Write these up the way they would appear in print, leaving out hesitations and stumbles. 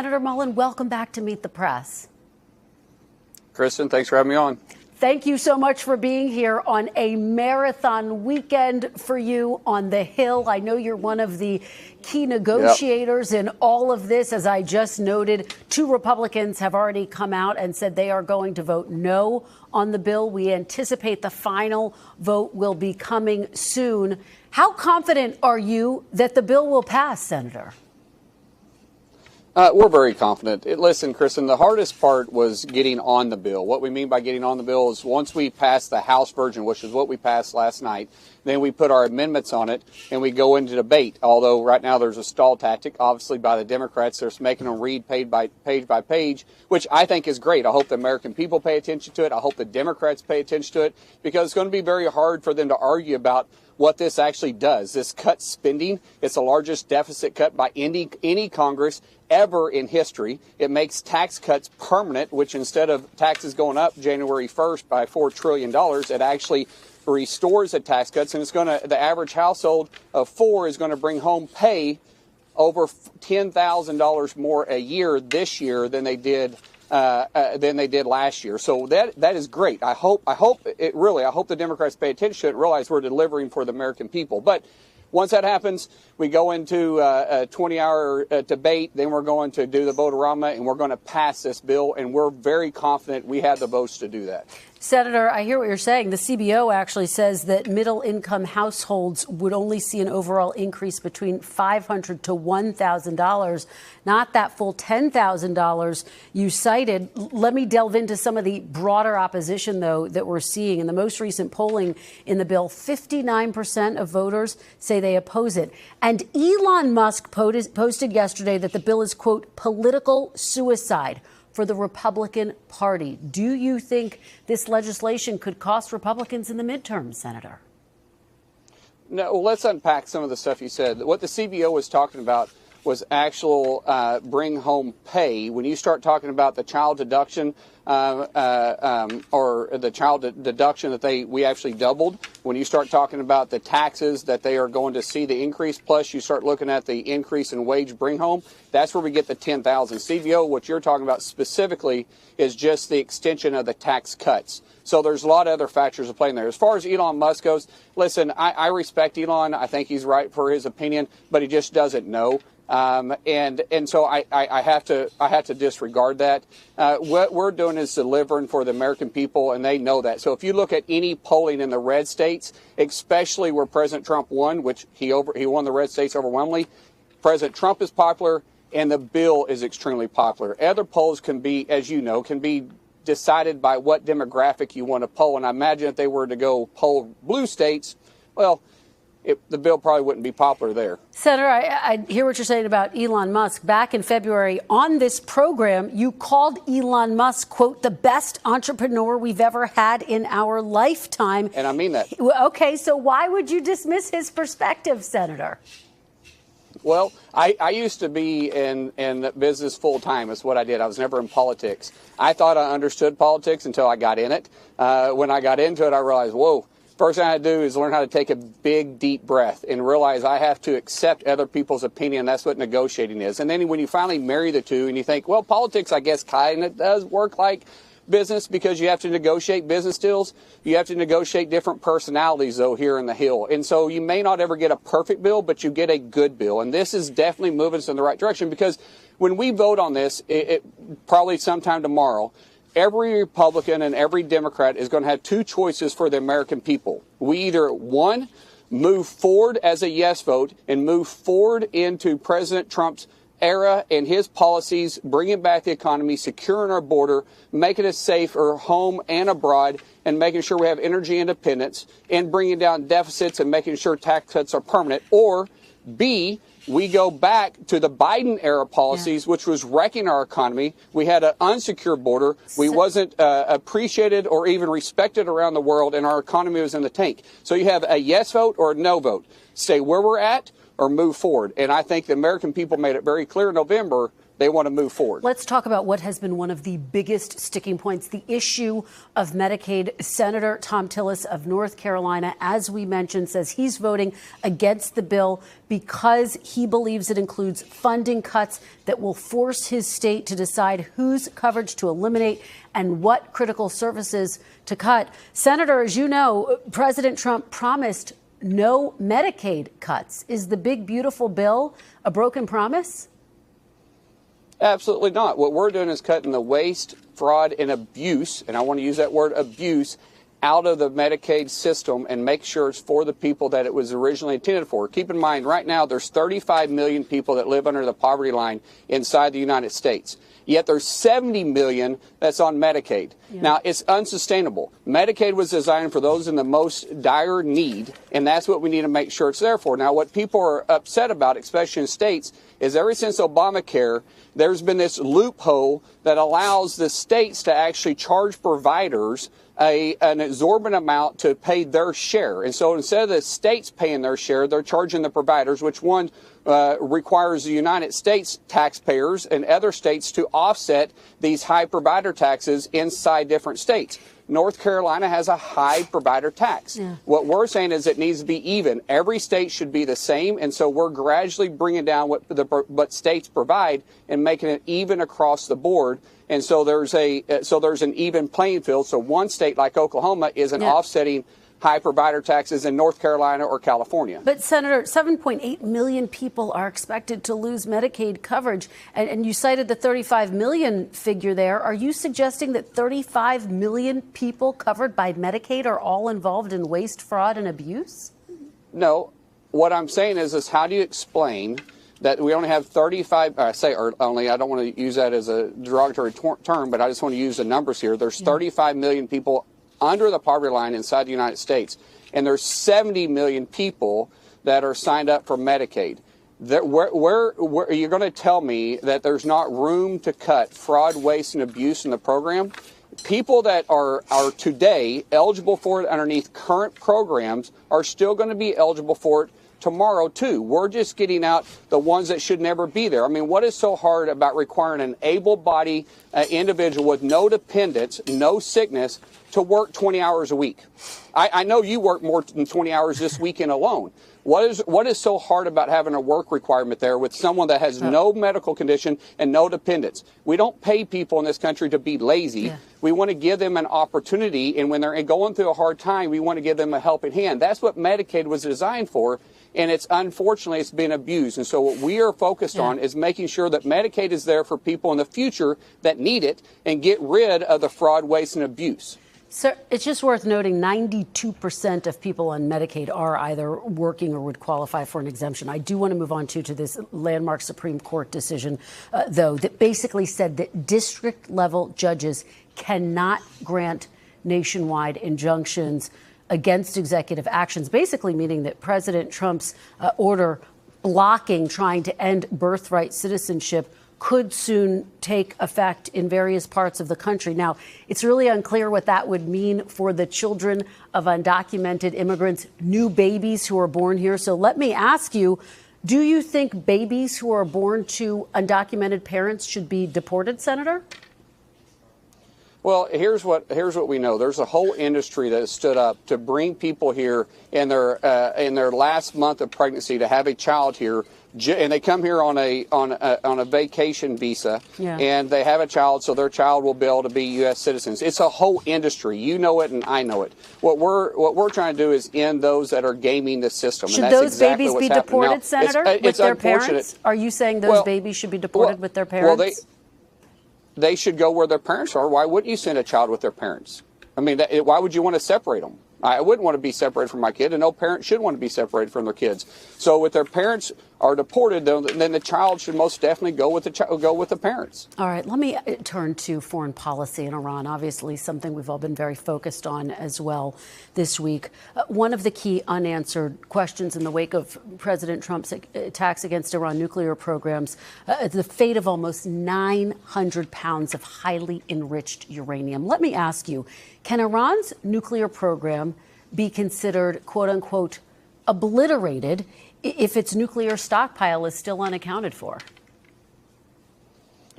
Senator Mullin, welcome back to Meet the Press. Kristen, thanks for having me on. Thank you so much for being here on a marathon weekend for you on the Hill. I know you're one of the key negotiators in all of this. As I just noted, 2 Republicans have already come out and said they are going to vote no on the bill. We anticipate the final vote will be coming soon. How confident are you that the bill will pass, Senator? We're very confident. Listen, Kristen, the hardest part was getting on the bill. What we mean by getting on the bill is once we pass the House version, which is what we passed last night, then we put our amendments on it and we go into debate. Although right now there's a stall tactic, obviously, by the Democrats. They're making them read page by page, which I think is great. I hope the American people pay attention to it. I hope the Democrats pay attention to it, because it's going to be very hard for them to argue about what this actually does. This cuts spending. It's the largest deficit cut by any Congress ever in history. It makes tax cuts permanent, which instead of taxes going up January 1st by $4 trillion, it actually restores the tax cuts. And it's going to, the average household of 4 is going to bring home pay over $10,000 more a year this year than they did last year. So that is great. I hope the Democrats pay attention to it and realize we're delivering for the American people. But once that happens, we go into a 20-hour debate. Then we're going to do the vote-a-rama, and we're going to pass this bill. And we're very confident we have the votes to do that. Senator, I hear what you're saying. The CBO actually says that middle-income households would only see an overall increase between $500 to $1,000, not that full $10,000 you cited. Let me delve into some of the broader opposition, though, that we're seeing. In the most recent polling in the bill, 59% of voters say they oppose it. And Elon Musk posted yesterday that the bill is, quote, political suicide for the Republican Party. Do you think this legislation could cost Republicans in the midterm, Senator? No, well, let's unpack some of the stuff you said. What the CBO was talking about was actual bring home pay. When you start talking about the child deduction or the child deduction that we actually doubled, when you start talking about the taxes that they are going to see the increase, plus you start looking at the increase in wage bring home, that's where we get the 10,000. CBO, what you're talking about specifically is just the extension of the tax cuts. So there's a lot of other factors to play in there. As far as Elon Musk goes, listen, I respect Elon. I think he's right for his opinion, but he just doesn't know. And so I have to disregard that. What we're doing is delivering for the American people, and they know that. So if you look at any polling in the red states, especially where President Trump won, which he won the red states overwhelmingly, President Trump is popular, and the bill is extremely popular. Other polls can be, as you know, decided by what demographic you want to poll. And I imagine if they were to go poll blue states, well, the bill probably wouldn't be popular there. Senator, I hear what you're saying about Elon Musk. Back in February on this program, you called Elon Musk, quote, the best entrepreneur we've ever had in our lifetime. And I mean that. Okay, so why would you dismiss his perspective, Senator? Well, I used to be in business full time. Is what I did. I was never in politics. I thought I understood politics until I got in it. When I got into it, I realized, whoa. First thing I had to do is learn how to take a big, deep breath and realize I have to accept other people's opinion. That's what negotiating is. And then when you finally marry the two and you think, well, politics, I guess, kind of does work like business, because you have to negotiate business deals. You have to negotiate different personalities, though, here in the Hill. And so you may not ever get a perfect bill, but you get a good bill. And this is definitely moving us in the right direction, because when we vote on this, probably sometime tomorrow, every Republican and every Democrat is going to have 2 choices for the American people. We either, one, move forward as a yes vote and move forward into President Trump's era and his policies, bringing back the economy, securing our border, making us safer home and abroad, and making sure we have energy independence, and bringing down deficits and making sure tax cuts are permanent. Or B, we go back to the Biden-era policies, which was wrecking our economy. We had an unsecured border. We wasn't appreciated or even respected around the world, and our economy was in the tank. So you have a yes vote or a no vote. Stay where we're at or move forward. And I think the American people made it very clear in November they want to move forward. Let's talk about what has been one of the biggest sticking points, the issue of Medicaid. Senator Thom Tillis of North Carolina, as we mentioned, says he's voting against the bill because he believes it includes funding cuts that will force his state to decide whose coverage to eliminate and what critical services to cut. Senator, as you know, President Trump promised no Medicaid cuts. Is the big, beautiful bill a broken promise? Absolutely not. What we're doing is cutting the waste, fraud, and abuse, and I want to use that word abuse, out of the Medicaid system and make sure it's for the people that it was originally intended for. Keep in mind, right now, there's 35 million people that live under the poverty line inside the United States. Yet there's 70 million that's on Medicaid. Yeah. Now, it's unsustainable. Medicaid was designed for those in the most dire need, and that's what we need to make sure it's there for. Now, what people are upset about, especially in states, is ever since Obamacare, there's been this loophole that allows the states to actually charge providers an exorbitant amount to pay their share. And so instead of the states paying their share, they're charging the providers, which one requires the United States taxpayers and other states to offset these high provider taxes inside different states. North Carolina has a high provider tax. Yeah. What we're saying is it needs to be even. Every state should be the same, and so we're gradually bringing down what states provide and making it even across the board. And so there's an even playing field. So one state like Oklahoma isn't offsetting high provider taxes in North Carolina or California. But, Senator, 7.8 million people are expected to lose Medicaid coverage. And you cited the 35 million figure there. Are you suggesting that 35 million people covered by Medicaid are all involved in waste, fraud, and abuse? No. What I'm saying is how do you explain that we only have 35, I don't want to use that as a derogatory term, but I just want to use the numbers here. There's 35 million people under the poverty line inside the United States, and there's 70 million people that are signed up for Medicaid. Where are you going to tell me that there's not room to cut fraud, waste, and abuse in the program? People that are today eligible for it underneath current programs are still going to be eligible for it tomorrow, too. We're just getting out the ones that should never be there. I mean, what is so hard about requiring an able-bodied individual with no dependents, no sickness, to work 20 hours a week? I know you work more than 20 hours this weekend alone. What is so hard about having a work requirement there with someone that has no medical condition and no dependents? We don't pay people in this country to be lazy. Yeah. We want to give them an opportunity, and when they're going through a hard time, we want to give them a helping hand. That's what Medicaid was designed for. And unfortunately, it's been abused. And so what we are focused on is making sure that Medicaid is there for people in the future that need it and get rid of the fraud, waste, and abuse. So it's just worth noting 92% of people on Medicaid are either working or would qualify for an exemption. I do want to move on to this landmark Supreme Court decision, though, that basically said that district-level judges cannot grant nationwide injunctions against executive actions, basically meaning that President Trump's order blocking trying to end birthright citizenship could soon take effect in various parts of the country. Now, it's really unclear what that would mean for the children of undocumented immigrants, new babies who are born here. So let me ask you, do you think babies who are born to undocumented parents should be deported, Senator? Well, here's what we know. There's a whole industry that has stood up to bring people here in their last month of pregnancy to have a child here, and they come here on a vacation visa, and they have a child, so their child will be able to be U.S. citizens. It's a whole industry. You know it, and I know it. What we're trying to do is end those that are gaming the system. Should and that's those exactly babies what's be deported, now, Senator, with their parents? Are you saying those babies should be deported with their parents? Well, they should go where their parents are. Why wouldn't you send a child with their parents? I mean, why would you want to separate them? I wouldn't want to be separated from my kid, and no parent should want to be separated from their kids. So if their parents are deported, then the child should most definitely go with the parents. All right, let me turn to foreign policy in Iran, obviously something we've all been very focused on as well this week. One of the key unanswered questions in the wake of President Trump's attacks against Iran nuclear programs, the fate of almost 900 pounds of highly enriched uranium. Let me ask you, can Iran's nuclear program be considered, quote unquote, obliterated if its nuclear stockpile is still unaccounted for?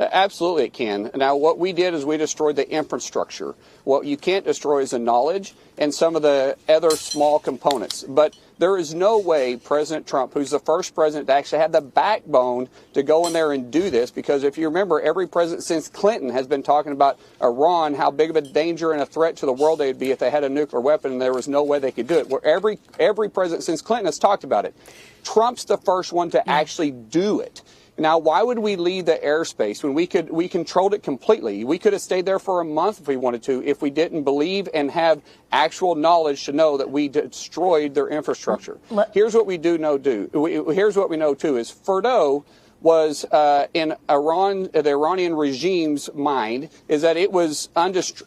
Absolutely it can. Now, what we did is we destroyed the infrastructure. What you can't destroy is the knowledge and some of the other small components. But there is no way President Trump, who's the first president to actually have the backbone to go in there and do this, because if you remember, every president since Clinton has been talking about Iran, how big of a danger and a threat to the world they would be if they had a nuclear weapon, and there was no way they could do it. Where every president since Clinton has talked about it. Trump's the first one to actually do it. Now, why would we leave the airspace when we controlled it completely? We could have stayed there for a month if we wanted to, if we didn't believe and have actual knowledge to know that we destroyed their infrastructure. Here's what we here's what we know too is Fordo was in Iran, the Iranian regime's mind, is that it was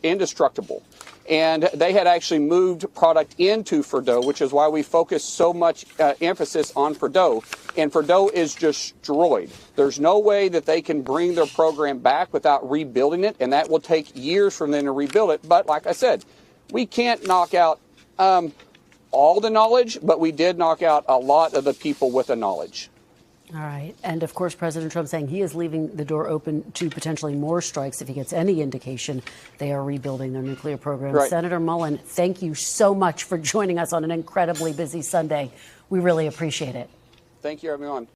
indestructible. And they had actually moved product into Fordo, which is why we focus so much emphasis on Fordo. And Fordo is destroyed. There's no way that they can bring their program back without rebuilding it, and that will take years for them to rebuild it. But like I said, we can't knock out all the knowledge, but we did knock out a lot of the people with the knowledge. All right. And of course, President Trump saying he is leaving the door open to potentially more strikes if he gets any indication they are rebuilding their nuclear program. Right. Senator Mullin, thank you so much for joining us on an incredibly busy Sunday. We really appreciate it. Thank you, everyone.